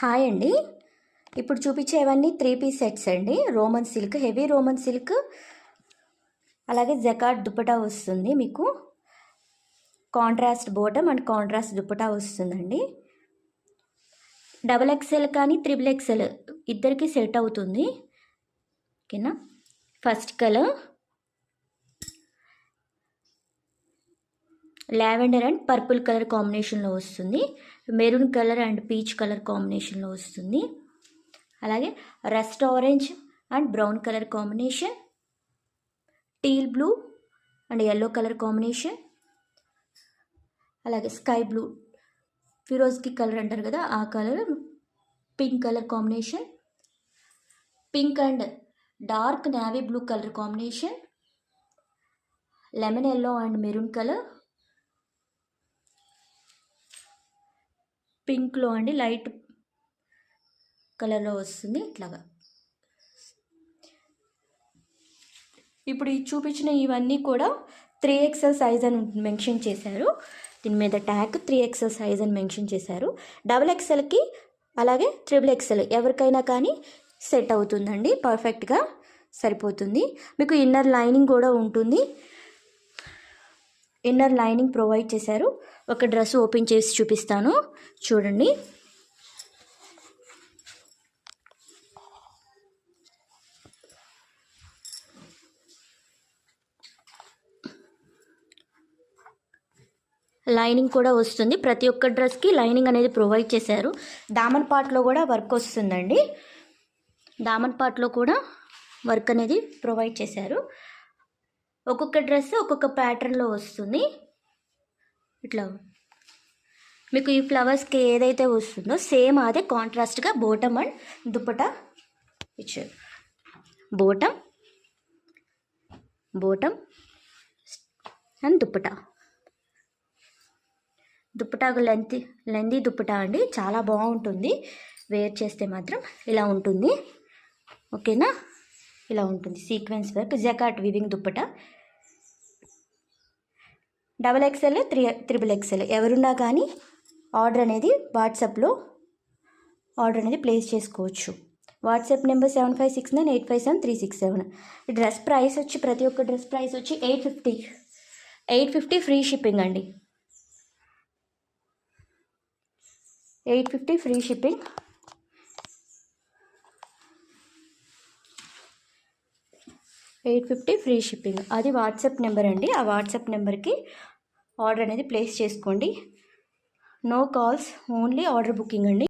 Hi అండి. ఇప్పుడు చూపించేవన్నీ 3 piece sets అండి. Roman silk, heavy Roman silk, అలాగే జకార్డ్ దుపటా వస్తుంది. మీకు contrast bottom and contrast dupatta వస్తుందండి. XXL కానీ XXL ఇద్దరికి సెట్ అవుతుంది. ఓకేనా. First colour lavender and purple colour కాంబినేషన్లో వస్తుంది. Maroon colour and peach colour కాంబినేషన్లో వస్తుంది. అలాగే rust orange and brown colour combination, teal blue and yellow colour combination, అలాగే స్కై బ్లూ ఫిరోజ్కి కలర్ అంటారు కదా ఆ colour, pink colour combination, pink and dark navy blue colour combination, lemon yellow and maroon colour, పింక్లో అండి light కలర్లో వస్తుంది ఇట్లాగా. ఇప్పుడు ఈ చూపించిన ఇవన్నీ కూడా 3XL సైజ్ అని మెన్షన్ చేశారు. దీని మీద ట్యాగ్ 3XL సైజ్ అని మెన్షన్ చేశారు. XXLకి అలాగే XXL ఎవరికైనా కానీ సెట్ అవుతుందండి. పర్ఫెక్ట్గా సరిపోతుంది. మీకు ఇన్నర్ లైనింగ్ కూడా ఉంటుంది. ఇన్నర్ లైనింగ్ ప్రొవైడ్ చేశారు. ఒక డ్రెస్ ఓపెన్ చేసి చూపిస్తాను చూడండి. లైనింగ్ కూడా వస్తుంది. ప్రతి ఒక్క డ్రెస్కి లైనింగ్ అనేది ప్రొవైడ్ చేశారు. దామన్ పార్ట్లో కూడా వర్క్ వస్తుందండి. దామన్ పార్ట్లో కూడా వర్క్ అనేది ప్రొవైడ్ చేశారు. ఒక్కొక్క డ్రెస్ ఒక్కొక్క ప్యాటర్న్లో వస్తుంది. ఇట్లా మీకు ఈ ఫ్లవర్స్కి ఏదైతే వస్తుందో సేమ్ అదే కాంట్రాస్ట్గా బోటమ్ అండ్ దుపటా ఇచ్చారు. బోటమ్ అండ్ దుపటాకు లెంతీ దుపటా అండి. చాలా బాగుంటుంది. వేర్ చేస్తే మాత్రం ఇలా ఉంటుంది. ఓకేనా. ఇలా ఉంటుంది sequence work jacquard weaving dupatta. XXL XXL ఎవరున్నా కానీ ఆర్డర్ అనేది వాట్సాప్లో ఆర్డర్ అనేది ప్లేస్ చేసుకోవచ్చు. WhatsApp number 7569857367. ఈ డ్రెస్ ప్రైస్ వచ్చి ప్రతి ఒక్క డ్రెస్ ప్రైస్ వచ్చి 850 ఫ్రీ షిప్పింగ్ అండి. 850 ఫ్రీ షిప్పింగ్. అది వాట్సాప్ నెంబర్ అండి. ఆ వాట్సాప్ నెంబర్కి ఆర్డర్ అనేది ప్లేస్ చేసుకోండి. No calls, only order booking అండి.